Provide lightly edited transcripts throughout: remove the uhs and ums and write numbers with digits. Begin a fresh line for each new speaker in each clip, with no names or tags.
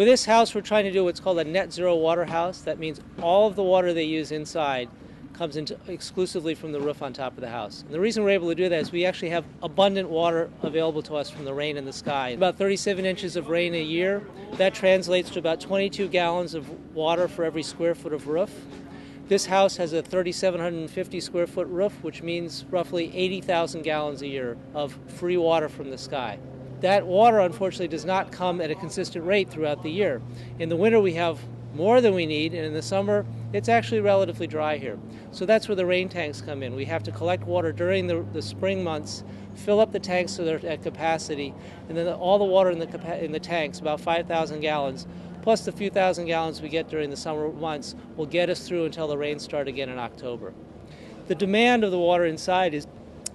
With this house, we're trying to do what's called a net zero water house. That means all of the water they use inside comes exclusively from the roof on top of the house. And the reason we're able to do that is we actually have abundant water available to us from the rain in the sky. About 37 inches of rain a year. That translates to about 22 gallons of water for every square foot of roof. This house has a 3,750 square foot roof, which means roughly 80,000 gallons a year of free water from the sky. That water, unfortunately, does not come at a consistent rate throughout the year. In the winter, we have more than we need, and in the summer, it's actually relatively dry here. So that's where the rain tanks come in. We have to collect water during the spring months, fill up the tanks so they're at capacity, and then all the water in the tanks, about 5,000 gallons, plus the few thousand gallons we get during the summer months, will get us through until the rains start again in October. The demand of the water inside is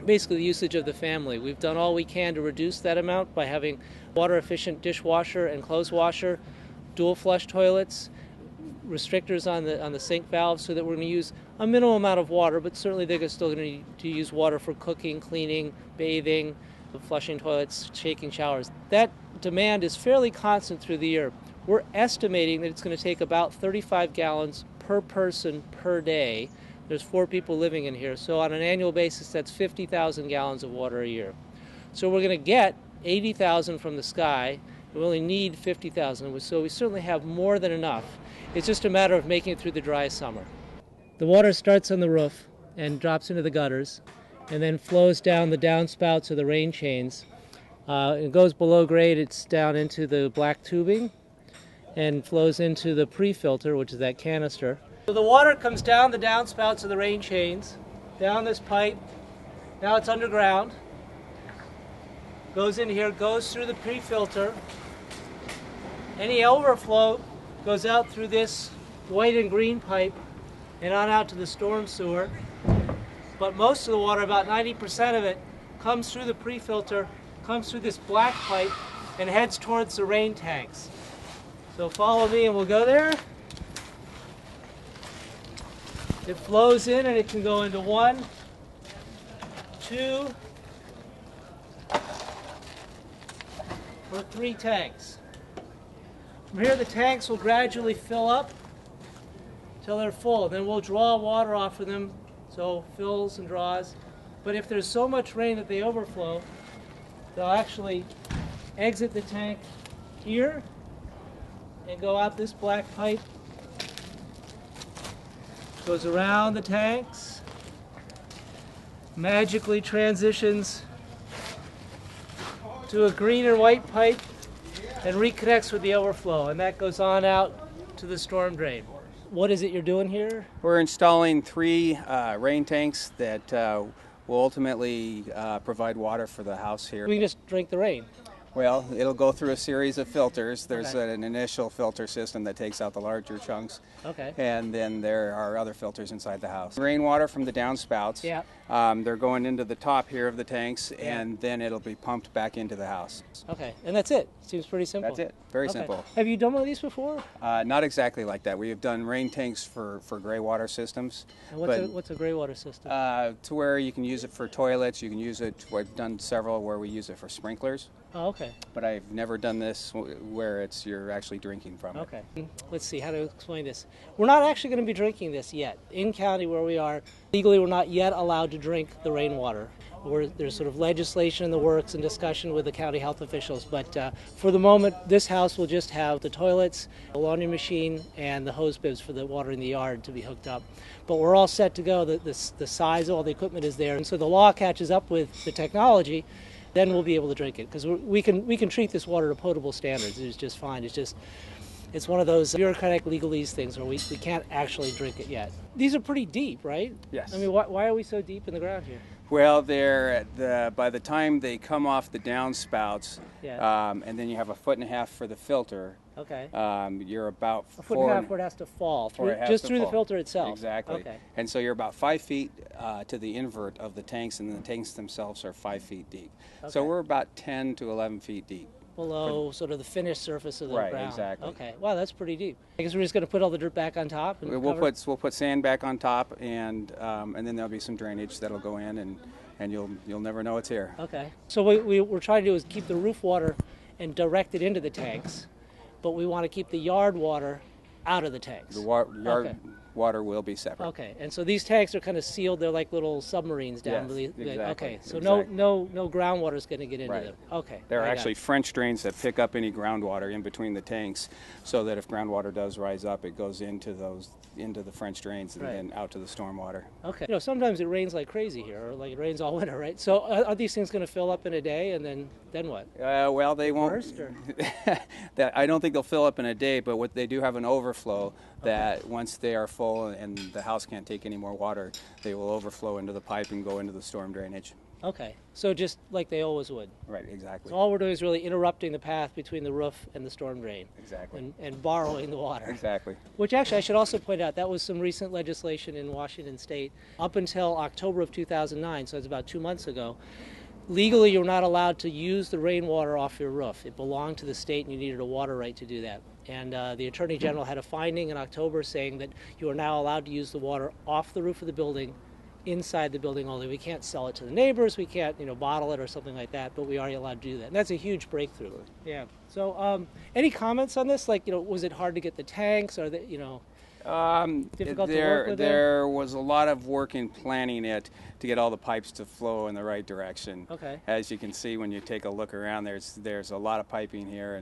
basically the usage of the family. We've done all we can to reduce that amount by having water-efficient dishwasher and clothes washer, dual flush toilets, restrictors on the sink valves, so that we're going to use a minimal amount of water, but certainly they're still going to need to use water for cooking, cleaning, bathing, flushing toilets, shaking showers. That demand is fairly constant through the year. We're estimating that it's going to take about 35 gallons per person per day. There's 4 people living in here, so on an annual basis, that's 50,000 gallons of water a year. So we're going to get 80,000 from the sky. We only need 50,000, so we certainly have more than enough. It's just a matter of making it through the dry summer. The water starts on the roof and drops into the gutters, and then flows down the downspouts or the rain chains. It goes below grade, it's down into the black tubing, and flows into the pre-filter, which is that canister. So the water comes down the downspouts of the rain chains, down this pipe. Now it's underground. Goes in here, goes through the pre-filter. Any overflow goes out through this white and green pipe and on out to the storm sewer. But most of the water, about 90% of it, comes through the pre-filter, comes through this black pipe, and heads towards the rain tanks. So follow me and we'll go there. It flows in and it can go into 1, 2, or 3 tanks. From here the tanks will gradually fill up till they're full. Then we'll draw water off of them, so fills and draws. But if there's so much rain that they overflow, they'll actually exit the tank here and go out this black pipe. Goes around the tanks, magically transitions to a green and white pipe and reconnects with the overflow, and that goes on out to the storm drain. What is it you're doing here?
We're installing 3 rain tanks that will ultimately provide water for the house here.
We can just drink the rain.
Well, it'll go through a series of filters. There's
Okay.
an initial filter system that takes out the larger chunks.
Okay.
And then there are other filters inside the house. Rainwater from the downspouts.
Yeah.
They're going into the top here of the tanks, and then it'll be pumped back into the house.
Okay, and that's it. Seems pretty simple.
That's it. Very
Okay.
simple.
Have you done one of these before?
Not exactly like that. We have done rain tanks for gray water systems.
And what's a gray water system?
To where you can use it for toilets. You can use it. We've done several where we use it for sprinklers.
Oh, okay.
But I've never done this where you're actually drinking from it.
Okay. Let's see how to explain this. We're not actually going to be drinking this yet. In county where we are, legally we're not yet allowed to drink the rainwater. There's sort of legislation in the works and discussion with the county health officials. But for the moment, this house will just have the toilets, the laundry machine, and the hose bibs for the water in the yard to be hooked up. But we're all set to go. The size of all the equipment is there. And so the law catches up with the technology. Then we'll be able to drink it, because we can treat this water to potable standards. It's just fine. It's one of those bureaucratic legalese things where we can't actually drink it yet. These are pretty deep, right?
Yes.
I mean, why are we so deep in the ground here?
Well, by the time they come off the downspouts,
Yeah.
and then you have 1.5 feet for the filter.
Okay.
You're about
A foot and a half where it has to fall just through the filter itself.
Exactly.
Okay.
And so you're about 5 feet to the invert of the tanks, and the tanks themselves are 5 feet deep. So
Okay.
we're about 10 to 11 feet deep.
Below sort of the finished surface of the
Right,
ground.
exactly.
Okay. Wow, that's pretty deep. I guess we're just going to put all the dirt back on top and
We'll
cover?
put sand back on top, and then there'll be some drainage that'll go in, and you'll never know it's here.
Okay. So what we're trying to do is keep the roof water and direct it into the tanks. but we want to keep the yard water out of the tanks.
The yard
Okay.
water will be separate.
Okay, and so these tanks are kind of sealed. They're like little submarines down
Yes, exactly,
Okay, so
exactly.
no groundwater is going to get into
Right.
them. Okay.
There are
I got
actually
it.
French drains that pick up any groundwater in between the tanks, so that if groundwater does rise up, it goes into the French drains and
Right.
then out to the stormwater.
Okay. Sometimes it rains like crazy here, or like it rains all winter, right? So are these things going to fill up in a day, and then what?
Well, they won't.
Burst, or?
I don't think they'll fill up in a day, but what they do have an overflow that once they are full and the house can't take any more water, they will overflow into the pipe and go into the storm drainage.
Okay. So just like they always would.
Right, exactly.
So all we're doing is really interrupting the path between the roof and the storm drain.
Exactly.
And borrowing the water.
Exactly.
Which actually I should also point out, that was some recent legislation in Washington State. Up until October of 2009, so it's about 2 months ago, legally you're not allowed to use the rainwater off your roof. It belonged to the state and you needed a water right to do that. And the Attorney General had a finding in October saying that you are now allowed to use the water off the roof of the building, inside the building only. We can't sell it to the neighbors, we can't bottle it or something like that, but we are allowed to do that. And that's a huge breakthrough. Yeah. So any comments on this? Like, was it hard to get the tanks, or difficult to work with?
There was a lot of work in planning it to get all the pipes to flow in the right direction.
Okay.
As you can see when you take a look around, there's a lot of piping here,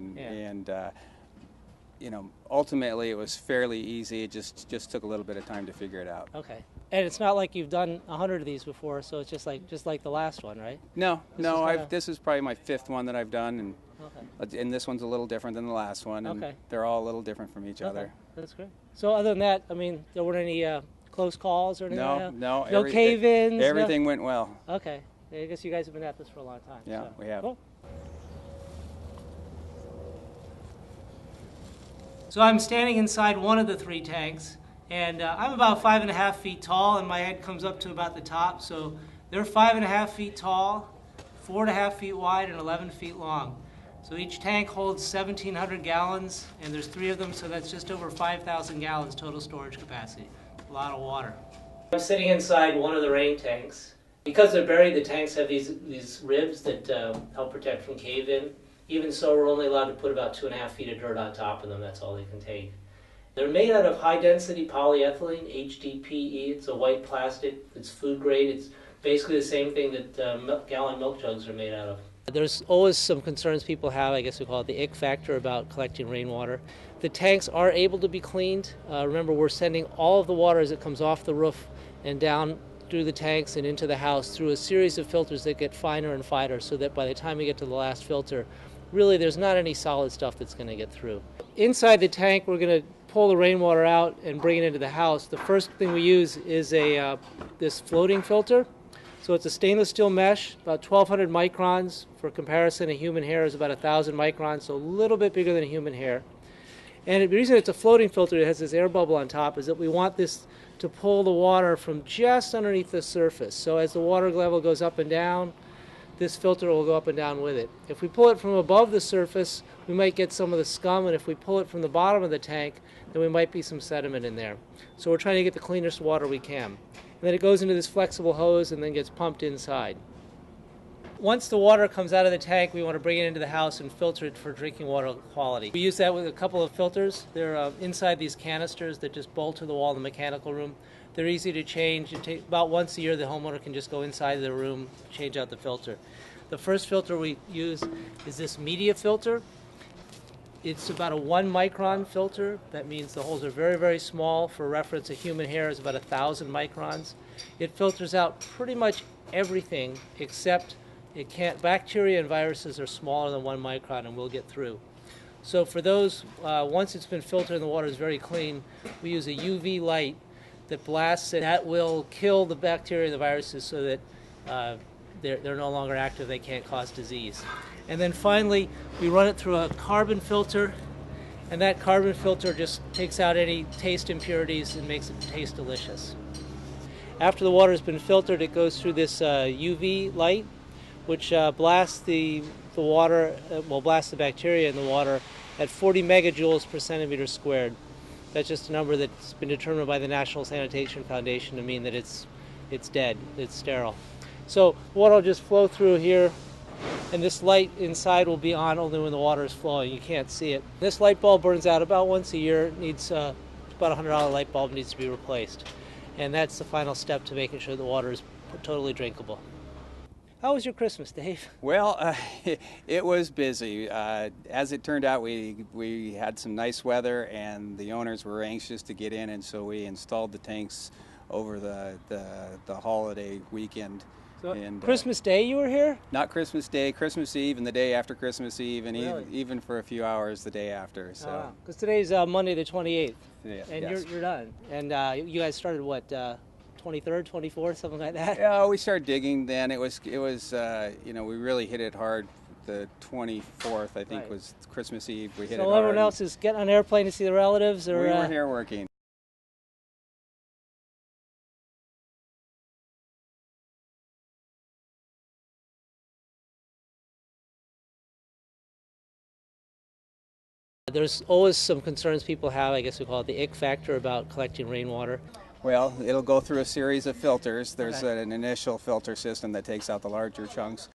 ultimately it was fairly easy. It just took a little bit of time to figure it out.
Okay. And it's not like you've done 100 of these before, so it's just like the last one, right?
No,
is
this is probably my 5th one that I've done,
Okay.
and this one's a little different than the last one, and
Okay.
they're all a little different from each other.
That's great. So other than that, there weren't any close calls or anything like that?
No,
No cave-ins?
Everything went well.
Okay. I guess you guys have been at this for a long time.
Yeah,
so.
we have.
Cool. So I'm standing inside one of the 3 tanks, and I'm about 5.5 feet tall, and my head comes up to about the top. So they're 5.5 feet tall, 4.5 feet wide, and 11 feet long. So each tank holds 1,700 gallons, and there's 3 of them, so that's just over 5,000 gallons total storage capacity. A lot of water. I'm sitting inside one of the rain tanks. Because they're buried, the tanks have these ribs that help protect from cave-in. Even so, we're only allowed to put about 2.5 feet of dirt on top of them. That's all they can take. They're made out of high-density polyethylene, HDPE. It's a white plastic. It's food grade. It's basically the same thing that gallon milk jugs are made out of. There's always some concerns people have, I guess we call it the ick factor, about collecting rainwater. The tanks are able to be cleaned. Remember, we're sending all of the water as it comes off the roof and down through the tanks and into the house through a series of filters that get finer and finer, so that by the time we get to the last filter, really there's not any solid stuff that's going to get through. Inside the tank, we're going to pull the rainwater out and bring it into the house. The first thing we use is this floating filter. So it's a stainless steel mesh, about 1,200 microns. For comparison, a human hair is about 1,000 microns, so a little bit bigger than a human hair. And the reason it's a floating filter, it has this air bubble on top, is that we want this to pull the water from just underneath the surface. So as the water level goes up and down, this filter will go up and down with it. If we pull it from above the surface, we might get some of the scum, and if we pull it from the bottom of the tank, then we might be some sediment in there. So we're trying to get the cleanest water we can. And then it goes into this flexible hose and then gets pumped inside. Once the water comes out of the tank, we want to bring it into the house and filter it for drinking water quality. We use that with a couple of filters. They're inside these canisters that just bolt to the wall in the mechanical room. They're easy to change. It takes about once a year the homeowner can just go inside the room, change out the filter. The first filter we use is this media filter. It's about a 1 micron filter. That means the holes are very, very small. For reference, a human hair is about 1,000 microns. It filters out pretty much everything except bacteria and viruses are smaller than 1 micron and will get through. So for those, once it's been filtered and the water is very clean, we use a UV light that blasts it. That will kill the bacteria and the viruses so that they're no longer active, they can't cause disease. And then finally, we run it through a carbon filter, and that carbon filter just takes out any taste impurities and makes it taste delicious. After the water has been filtered, it goes through this UV light, which blasts the water, blasts the bacteria in the water at 40 megajoules per centimeter squared. That's just a number that's been determined by the National Sanitation Foundation to mean that it's dead, it's sterile. So water will just flow through here and this light inside will be on only when the water is flowing. You can't see it. This light bulb burns out about once a year. It needs about a $100 light bulb needs to be replaced, and that's the final step to making sure the water is totally drinkable. How was your Christmas, Dave?
Well, it was busy. As it turned out, we had some nice weather, and the owners were anxious to get in, and so we installed the tanks over the holiday weekend.
So
and
Christmas Day you were here?
Not Christmas Day, Christmas Eve, and the day after Christmas Eve, and
Really?
even for a few hours the day after. So.
Because today's Monday the 28th,
Yeah,
and
yes.
you're done. And you guys started what, 23rd, 24th, something like that?
Yeah, we started digging then. It was we really hit it hard. The 24th, I think,
Right.
was Christmas Eve. We hit it
So
hard.
everyone else is getting on an airplane to see the relatives, or
We were here working.
There's always some concerns people have, I guess we call it the ick factor, about collecting rainwater.
Well, it'll go through a series of filters. There's
Okay.
an initial filter system that takes out the larger chunks,